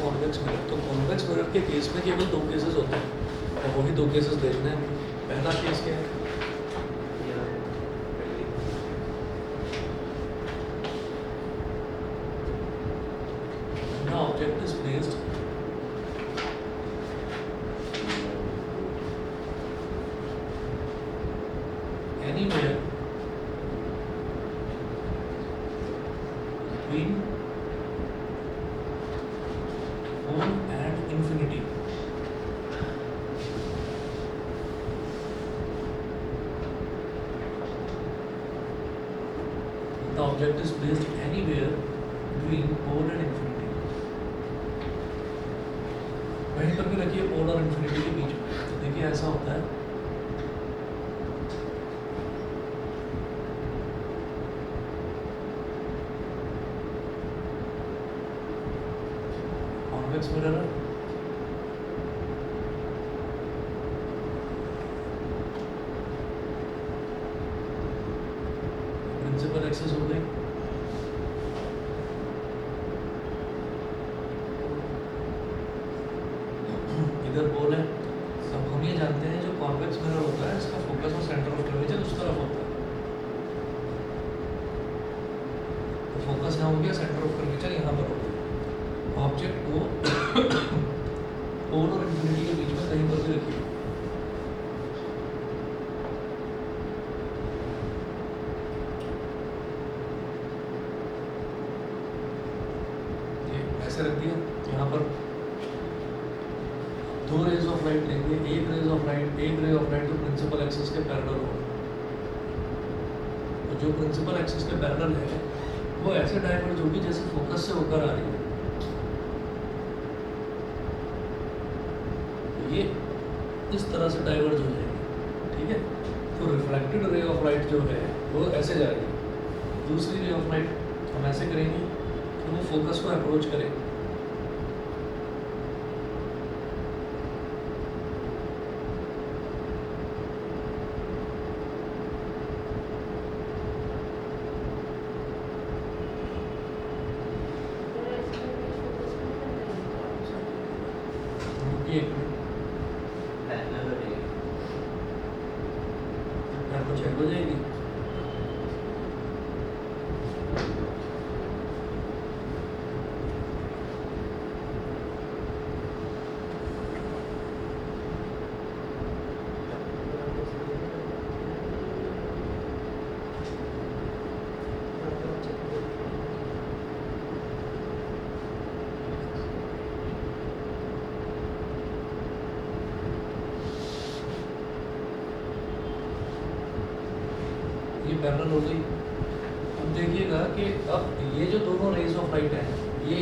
Convex mirror. तो convex mirror के case में केवल 2 केसेस होते हैं और वही 2 केसेस देखने हैं। पहला केस क्या है? Object is placed anywhere between pole and infinity. The object is placed anywhere between pole and infinity. कहीं पर भी रखिए पोल और इन्फिनिटी के बीच में। तो देखिए ऐसा होता है, कॉन्वेक्स मिरर है, प्रिंसिपल एक्सिस हो गई, इधर पोल है। अब हम ये जानते हैं जो कॉन्वेक्स मिरर होता है इसका फोकस और सेंटर ऑफ कर्वेचर उस तरफ होता है। तो फोकस यहाँ हो गया, सेंटर ऑफ कर्वेचर यहाँ पर हो गया। ऑब्जेक्ट को पोल और इन्फिनिटी के बीच में कहीं पर भी रखिए। ऐसे रख दिया। यहाँ पर 2 रेज ऑफ लाइट लेंगे, एक रे ऑफ लाइट जो प्रिंसिपल एक्सिस के पैरेलल हो। तो जो प्रिंसिपल एक्सिस के पैरेलल है वो ऐसे डायवर्ज होगी जैसे फोकस से होकर आ रही है। तो ये इस तरह से डाइवर्ज हो जाएगी, ठीक है। तो रिफ्लेक्टेड रे ऑफ लाइट जो है वो ऐसे जाएगी। दूसरी रे ऑफ लाइट हम ऐसे करेंगे कि वो फोकस को अप्रोच करेगी। चेक हो जाएगी। ये पैरेलल हो गई। अब देखिएगा कि अब ये जो दोनों रेज ऑफ लाइट हैं, ये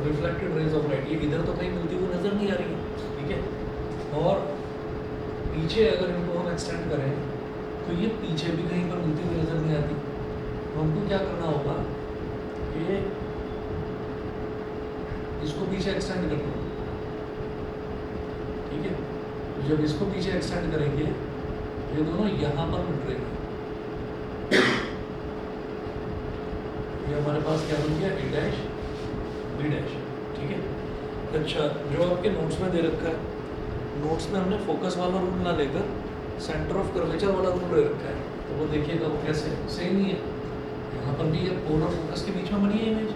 रिफ्लेक्टेड रेज ऑफ लाइट, ये इधर तो कहीं मिलती हुई नज़र नहीं आ रही है, ठीक है। और पीछे अगर इनको हम एक्सटेंड करें तो ये पीछे भी कहीं पर मिलती हुई नज़र नहीं आती। तो हमको क्या करना होगा कि इसको पीछे एक्सटेंड कर दो, ठीक है। तो जब इसको पीछे एक्सटेंड करेंगे ये दोनों यहाँ पर मिल रहे हैं। ये हमारे पास क्या बन गया, A डैश B डैश, ठीक है। अच्छा, जो आपके नोट्स में दे रखा है, नोट्स में हमने फोकस वाला रूल ना लेकर सेंटर ऑफ कर्वेचर वाला रूल ले रखा है। तो वो देखिएगा वो कैसे सेम ही है। यहाँ पर भी ये पोल और फोकस के बीच में बनी है इमेज।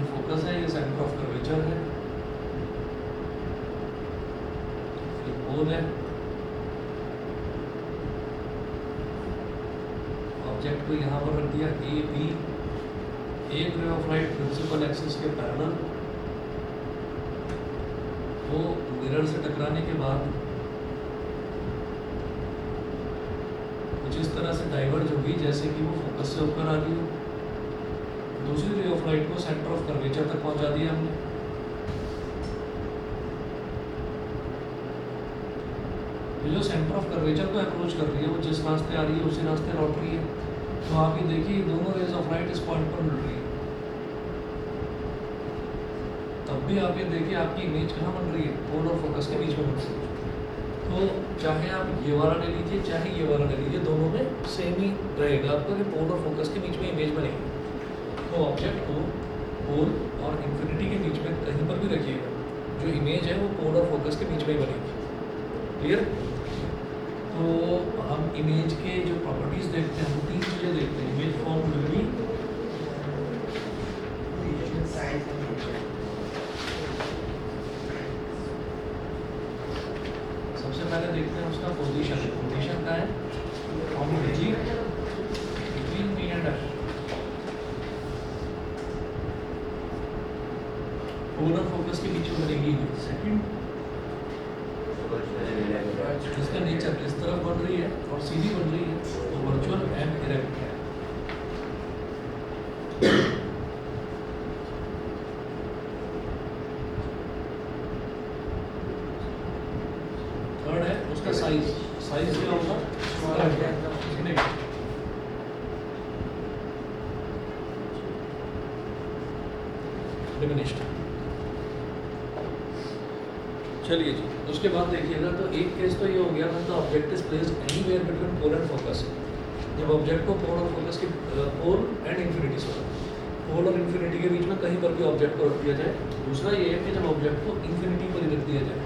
फोकस है, ये सेंटर ऑफ कर्वेचर है, ये पोल है। ऑब्जेक्ट को यहाँ पर रख दिया A B, एक ray of light principal axis के पैरेलल, वो मिरर से टकराने के बाद कुछ इस तरह से डाइवर्ज होगी जैसे कि वो फोकस से होकर आ रही हो। दूसरी रे ऑफ लाइट को सेंटर ऑफ कर्वेचर तक पहुंचा दिया हमने। ये जो सेंटर ऑफ कर्वेचर को अप्रोच कर रही है वो जिस रास्ते आ रही है उसी रास्ते लौट रही है। तो आप ये देखिए दोनों रेज ऑफ लाइट इस पॉइंट पर मिल रही है। तब भी आप ये देखिए आपकी इमेज कहाँ बन रही है, पोल और फोकस के बीच में बन रही है। तो चाहे आप ये वाला ले लीजिए चाहे ये वाला ले लीजिए, दोनों में सेम ही रहेगा आपका कि पोल और फोकस के बीच में इमेज बनेगी। तो ऑब्जेक्ट को पोल और इन्फिनिटी के बीच में कहीं पर भी रखिएगा, जो इमेज है वो पोल और फोकस के बीच में ही बनेगी। क्लियर? तो हम इमेज के जो प्रॉपर्टीज देखते हैं, हम 3 चीज़ें देखते हैं। इमेज फॉर्म विल बी, सबसे पहले देखते हैं उसका पोजीशन। पोजीशन का है form G between P and F. Pole और फोकस के बीच में बनेगी। सेकंड, इसका नेचर इस तरफ बढ़ रही है और सीधी बढ़ रही है, तो वर्चुअल एंड इरेक्ट है। थर्ड है उसका साइज। साइज क्या होगा? डिमिनिश्ड। चलिए जी, उसके बाद देखिएगा तो एक केस तो ये हो गया मतलब object is placed anywhere between pole and focus. जब ऑब्जेक्ट को पोल और फोकस के पोल एंड इन्फिनिटी से पोल और इन्फिनिटी के बीच में कहीं पर भी ऑब्जेक्ट को रख दिया जाए। दूसरा ये है कि जब ऑब्जेक्ट को इन्फिनिटी पर ही रख दिया जाए।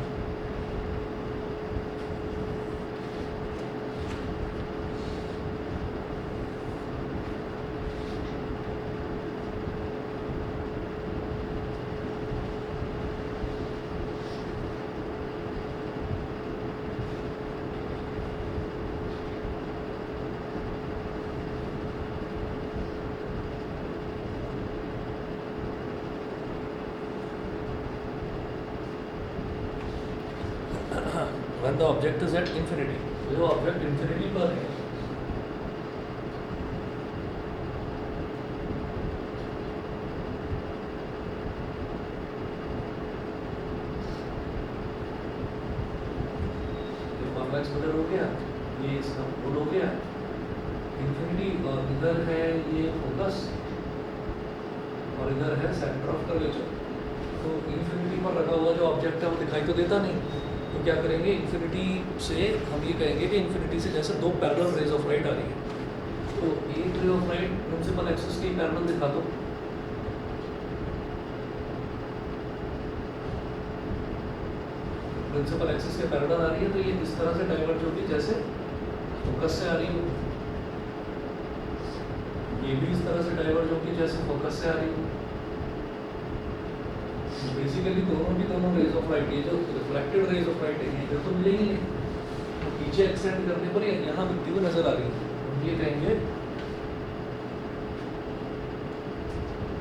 When the object is at infinity, जो ऑब्जेक्ट इन्फिनिटी पर है, ये कॉन्वेक्स मिरर हो गया, ये इसका पोल हो गया इन्फिनिटी, और इधर है ये फोकस और इधर है सेंटर ऑफ कर्वेचर। तो इन्फिनिटी पर रखा हुआ जो ऑब्जेक्ट है वो दिखाई तो देता नहीं, तो क्या करेंगे, इन्फिनिटी से हम ये कहेंगे कि इन्फिनिटी से जैसे 2 पैरेलल रेज ऑफ लाइट आ रही है, तो एक ray of light principal axis की पैरेलल दिखा दो। प्रिंसिपल एक्सिस के पैरेलल आ रही है, तो ये इस तरह से डाइवर्ज होगी जैसे फोकस से आ रही हो। ये भी इस तरह से डाइवर्ज होगी जैसे फोकस से आ रही हो। बेसिकली दोनों रेज ऑफ लाइट, ये जो रिफ्लेक्टेड रेज ऑफ लाइट है ये तो मिलेगी नहीं, तो पीछे एक्सटेंड करने पर यहाँ मिलती हुई नजर आ रही है। हम ये कहेंगे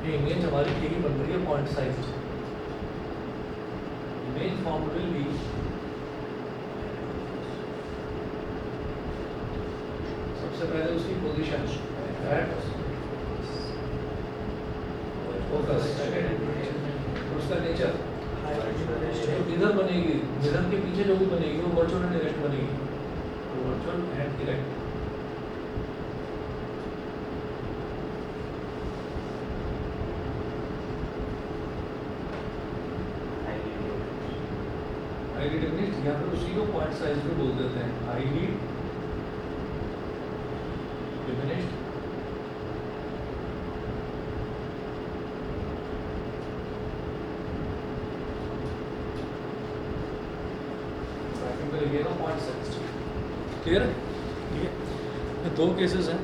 ये इमेज हमारी यही बन रही है point size. Image form will be, सबसे पहले उसकी पोजीशन एट फोकस, उसका नेचर जो इधर बनेगी, मिरर के पीछे जो भी बनेगी वो वर्चुअल एंड डायरेक्ट बनेगी, तो virtual and direct. Highly diminished या फिर उसी को पॉइंट साइज भी बोल देते हैं, हाईली डिमिनिश्ड। क्लियर है? ठीक है, ये 2 केसेस हैं।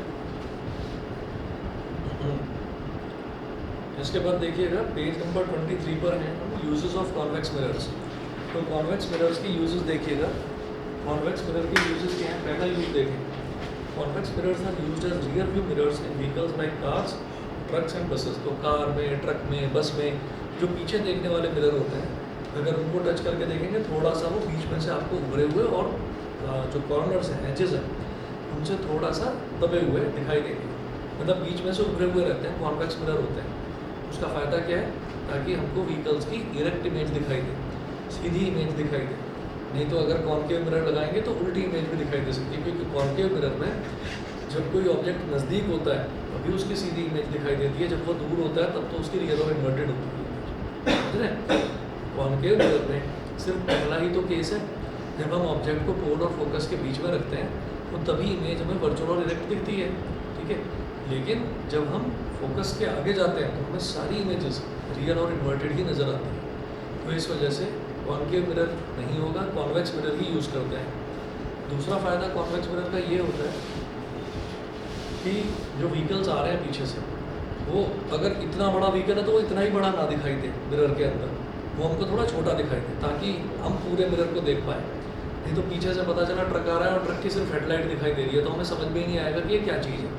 इसके बाद देखिएगा पेज नंबर 23 पर है यूजेस ऑफ कॉन्वेक्स मिरर्स। तो कॉन्वेक्स मिरर्स की यूजेस देखिएगा। कॉन्वेक्स मिरर के यूजेस क्या हैं? पहला यूज देखें, convex mirrors are used as rear view mirrors in vehicles like cars, trucks and buses. तो कार में, ट्रक में, बस में जो पीछे देखने वाले मिरर होते हैं, अगर उनको टच करके देखेंगे थोड़ा सा वो बीच में से आपको उभरे हुए और जो कॉर्नर्स हैं, एजेस हैं, उनसे थोड़ा सा दबे हुए दिखाई देंगे, मतलब बीच में से उभरे हुए रहते हैं, कॉन्वेक्स मिरर होते हैं। उसका फ़ायदा क्या है? ताकि हमको व्हीकल्स की इरेक्ट इमेज दिखाई दे, सीधी इमेज दिखाई दे। नहीं तो अगर कॉन्केव मिरर लगाएंगे तो उल्टी इमेज भी दिखाई दे सकती है, क्योंकि कॉन्केव मिरर में जब कोई ऑब्जेक्ट नज़दीक होता है तभी उसकी सीधी इमेज दिखाई देती है, जब वो दूर होता है तब तो उसकी रियल और इन्वर्टेड होती है। समझ रहे हैं? कॉनकेव मिरर में सिर्फ पहला ही तो केस है, जब हम ऑब्जेक्ट को पोल और फोकस के बीच में रखते हैं तो तभी इमेज हमें वर्चुअल और इरेक्ट दिखती है, ठीक है। लेकिन जब हम फोकस के आगे जाते हैं तो हमें सारी इमेजेस रियल और इन्वर्टेड ही नज़र आती हैं। तो इस वजह से कॉनकेव मिरर नहीं होगा, कॉन्वेक्स मिरर ही यूज़ करते हैं। दूसरा फ़ायदा कॉन्वेक्स मिरर का ये होता है कि जो व्हीकल्स आ रहे हैं पीछे से, वो अगर इतना बड़ा व्हीकल है तो वो इतना ही बड़ा ना दिखाई दे मिरर के अंदर, वो हमको थोड़ा छोटा दिखाई दे ताकि हम पूरे मिरर को देख पाए। नहीं तो पीछे से पता चला ट्रक आ रहा है और ट्रक की सिर्फ हेडलाइट दिखाई दे रही है तो हमें समझ में ही नहीं आएगा कि ये क्या चीज़ है।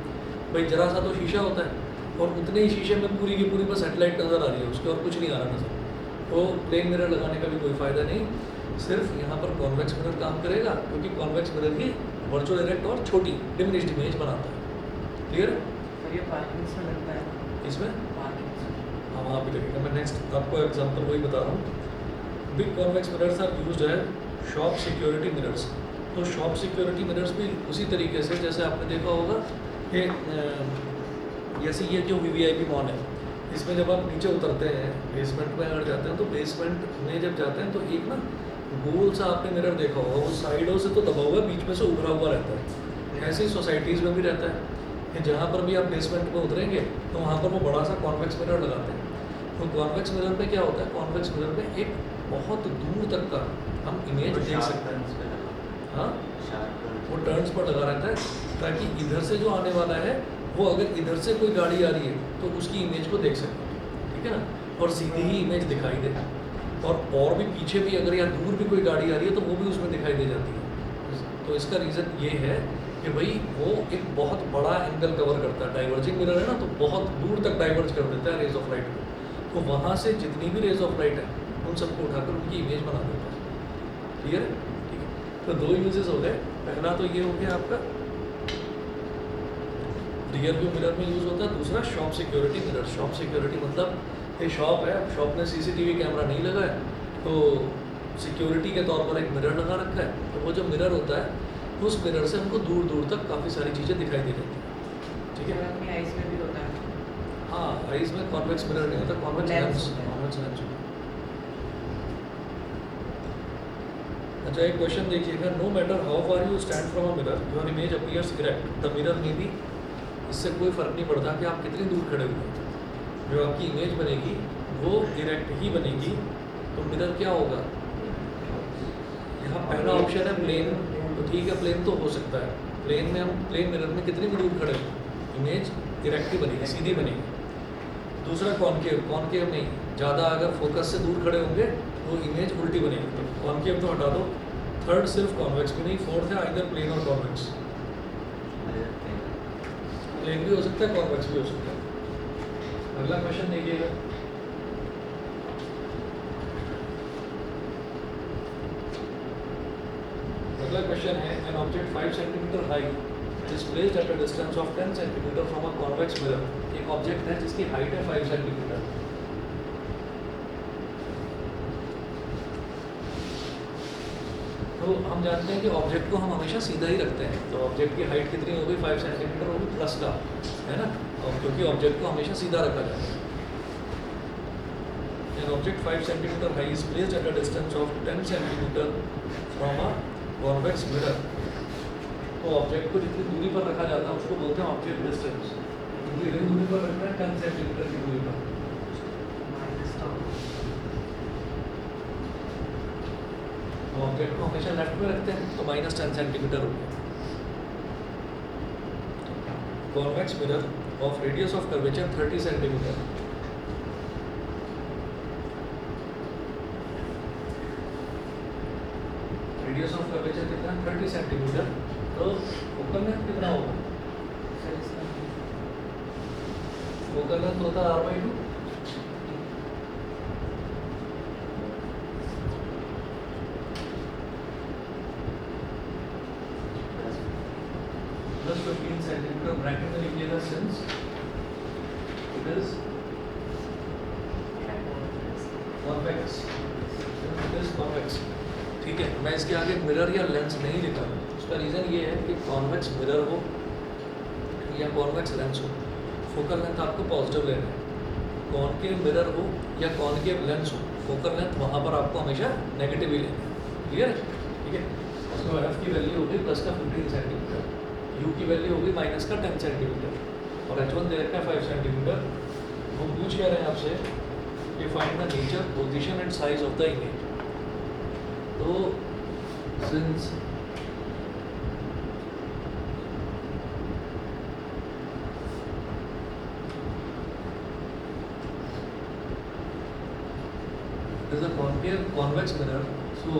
भाई जरा सा तो शीशा होता है और उतने ही शीशे में पूरी की पूरी बस हेडलाइट नज़र आ रही है, उसके और कुछ नहीं आ रहा नज़र। तो प्लेन मिरर लगाने का भी कोई फ़ायदा नहीं, सिर्फ यहाँ पर कॉन्वेक्स मिरर काम करेगा क्योंकि कॉन्वेक्स मिरर ही वर्चुअल इरेक्ट और छोटी डिमिनिश्ड इमेज बनाता है। क्लियर है? और ये पार्किंग्स में लगता है, इसमें पार्किंग्स में। हाँ वहाँ भी लगेगा। मैं नेक्स्ट आपको एग्जांपल वही बता रहा हूँ। Big convex mirrors are used है शॉप सिक्योरिटी मिरर्स। तो शॉप सिक्योरिटी मिरर्स भी उसी तरीके से जैसे आपने देखा होगा कि जैसे ये जो VVIP मॉल है, इसमें जब आप नीचे उतरते हैं बेसमेंट में अगर जाते हैं तो बेसमेंट में जब जाते हैं तो एक ना गोल सा आपने मिरर देखा होगा, वो साइडों से तो दबा हुआ बीच में से उभरा हुआ रहता है। ऐसे ही सोसाइटीज़ में भी रहता है कि जहाँ पर भी आप बेसमेंट में उतरेंगे तो वहाँ पर वो बड़ा सा कॉन्वेक्स मिरर लगाते हैं। तो कॉन्वेक्स मिरर में क्या होता है, कॉन्वेक्स मिरर में एक बहुत दूर तक का हम इमेज देख सकते हैं। हाँ, वो टर्न्स पर लगा रहता है ताकि इधर से जो आने वाला है वो अगर इधर से कोई गाड़ी आ रही है तो उसकी इमेज को देख सके, ठीक है ना, और सीधी ही इमेज दिखाई दे। और भी पीछे भी अगर या दूर भी कोई गाड़ी आ रही है तो वो भी उसमें दिखाई दे जाती है। तो इसका रीज़न ये है कि भाई वो एक बहुत बड़ा एंगल कवर करता है। डाइवर्जिंग मिरर है ना, तो बहुत दूर तक डाइवर्ज कर देता है रेज ऑफ लाइट को, तो वहाँ से जितनी भी रेज ऑफ लाइट है उन सबको उठाकर उनकी इमेज बना देता है। क्लियर है? ठीक है। तो दो यूजेस हो गए। पहला तो ये हो गया आपका रियर व्यू मिरर में यूज़ होता है, दूसरा shop security mirror. Shop security मतलब ये शॉप है, शॉप में CCTV कैमरा नहीं लगा है तो सिक्योरिटी के तौर पर एक मिरर लगा रखा है। तो वो जो मिरर होता है उस मिरर से हमको दूर दूर तक काफ़ी सारी चीज़ें दिखाई दे रही हैं, ठीक है। अपनी आइज में भी होता है। हाँ, आइज में कॉन्वेक्स मिरर नहीं होता, कॉन्वेक्स लेंस। Convex lens. अच्छा, एक क्वेश्चन देखिएगा। No matter how far you stand from a mirror your image appears erect, the mirror में भी। इससे कोई फ़र्क नहीं पड़ता कि आप कितनी दूर खड़े हुए हैं, जो आपकी इमेज बनेगी वो इरेक्ट ही बनेगी। तो मिरर क्या होगा, यहाँ पहला ऑप्शन है प्लेन, तो ठीक है प्लेन तो हो सकता है। प्लेन में हम प्लेन मिरर में कितनी भी दूर खड़े हुए इमेज इरेक्ट ही बनेगी, सीधी बनेगी। दूसरा कॉनकेव, कॉनकेव नहीं, ज़्यादा अगर फोकस से दूर खड़े होंगे तो इमेज उल्टी बनेगी, तो कॉनकेव तो हटा दो। थर्ड सिर्फ कॉन्वेक्स भी नहीं, फोर्थ है आइदर प्लेन और कॉन्वेक्स। प्लेन भी हो सकता है, कॉन्वेक्स भी हो सकता है। अगला क्वेश्चन देखिएगा। अगला क्वेश्चन है an object 5 centimetre high is placed at a distance of 10 centimetre from a convex mirror. एक ऑब्जेक्ट है जिसकी हाइट है 5 सेंटीमीटर। तो हम जानते हैं कि ऑब्जेक्ट को हम हमेशा सीधा ही रखते हैं, तो ऑब्जेक्ट की हाइट कितनी होगी, 5 सेंटीमीटर होगी प्लस का, है ना, और क्योंकि ऑब्जेक्ट को हमेशा सीधा रखा जाता है। An object 5 centimetre high is placed at a distance of 10 centimetre from a convex mirror. तो ऑब्जेक्ट को जितनी दूरी पर रखा जाता है उसको बोलते हैं ऑब्जेक्ट डिस्टेंस। कितनी दूरी पर रखना है, 10 सेंटीमीटर की दूरी पर। ऑब्जेक्ट को हमेशा लेफ्ट में रखते हैं तो -10 सेंटीमीटर हो गया। Convex mirror of radius of curvature 30 centimetre. Radius of curvature कितना, 30 सेंटीमीटर। तो फोकल लेंथ कितना होगा, फोकल लेंथ होता है R/2। प्लस 15 सेंटीमीटर ब्रैकेट में लिखिएगा since it is convex. It is convex, ठीक है। मैं इसके आगे मिरर या लेंस नहीं लिखा, उसका रीज़न ये है कि कॉन्वेक्स मिरर हो या कॉन्वेक्स लेंस हो, फोकल लेंथ आपको पॉजिटिव लेना है। कॉनकेव मिरर हो या कॉनकेव लेंस हो, फोकल लेंथ वहाँ पर आपको हमेशा नेगेटिव ही लेना है, क्लियर है? ठीक है, उसके बाद एफ की वैल्यू होगी प्लस का 15 सेंटीमीटर, यू की वैल्यू होगी माइनस का 10 सेंटीमीटर और H1 दे रखा है 5 सेंटीमीटर। वो पूछ कह रहे हैं आपसे कि find the nature, position and size of the image. तो since is a concave convex mirror, so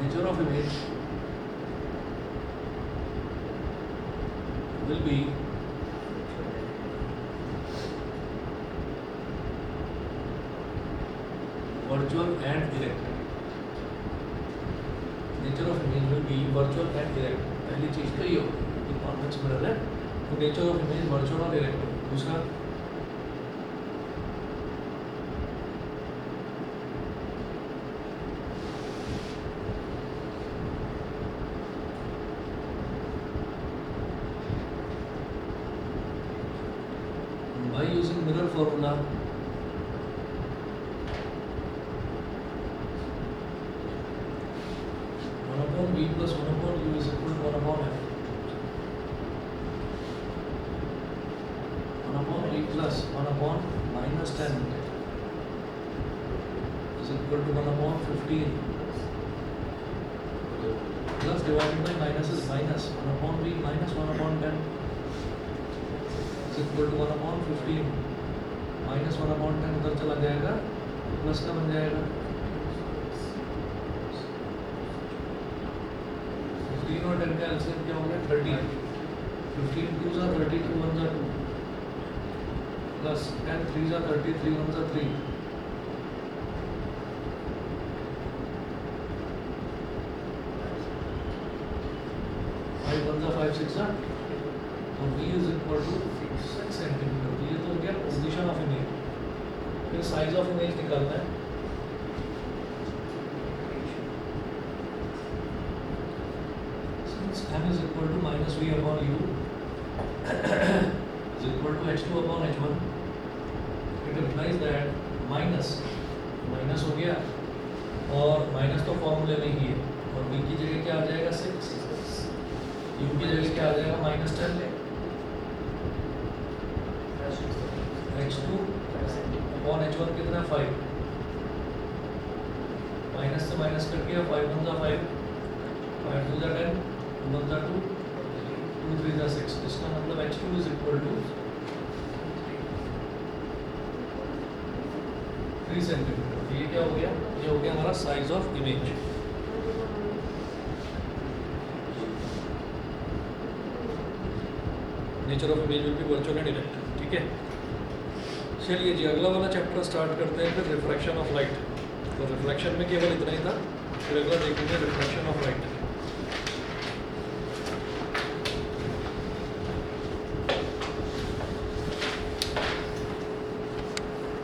nature of image will be virtual and direct. Nature of image will be virtual and direct. पहली चीज तो ये होगी कि convex mirror है तो nature of image virtual और डायरेक्ट होगी। दूसरा by using mirror formula, one upon v plus one upon u is equal to one upon f. One upon v plus one upon minus 10 is equal to one upon 15. Plus divided by minus is minus one upon v minus one upon 10. Equal to 1 upon 15 minus 1 अपॉन 10 उधर चला जाएगा plus का बन जाएगा 15 और 10 का LCM क्या हो गया 30, 15 2 जा 30 2 1 जा 2 प्लस 10 3 जा 30 3 1 जा 3 5 1 जा 5 6 जा तो v is equal to 6 centimetre. ये तो हो गया पोजीशन ऑफ इमेज। फिर साइज ऑफ इमेज निकालना है। Since m is equal to minus v upon u is equal to h2 upon h1, it implies that minus हो गया और माइनस तो फॉर्मूले में ही है और v की जगह क्या आ जाएगा 6, u की जगह क्या आ जाएगा माइनस 10, h2 अपॉन h1 कितना 5, माइनस से माइनस कट गया 5 1 जा 5, 5 2 जा 10, 2 1 जा 2, 2 3 जा 6। इसका मतलब h2 is equal to 3 centimetre. ये क्या हो गया? ये हो गया हमारा size of image. Nature of image will be virtual and direct. ठीक है, चलिए जी अगला वाला चैप्टर स्टार्ट करते हैं फिर रिफ्रैक्शन ऑफ लाइट। तो रिफ्रैक्शन में केवल इतना ही था, फिर अगला देखेंगे रिफ्रैक्शन ऑफ लाइट।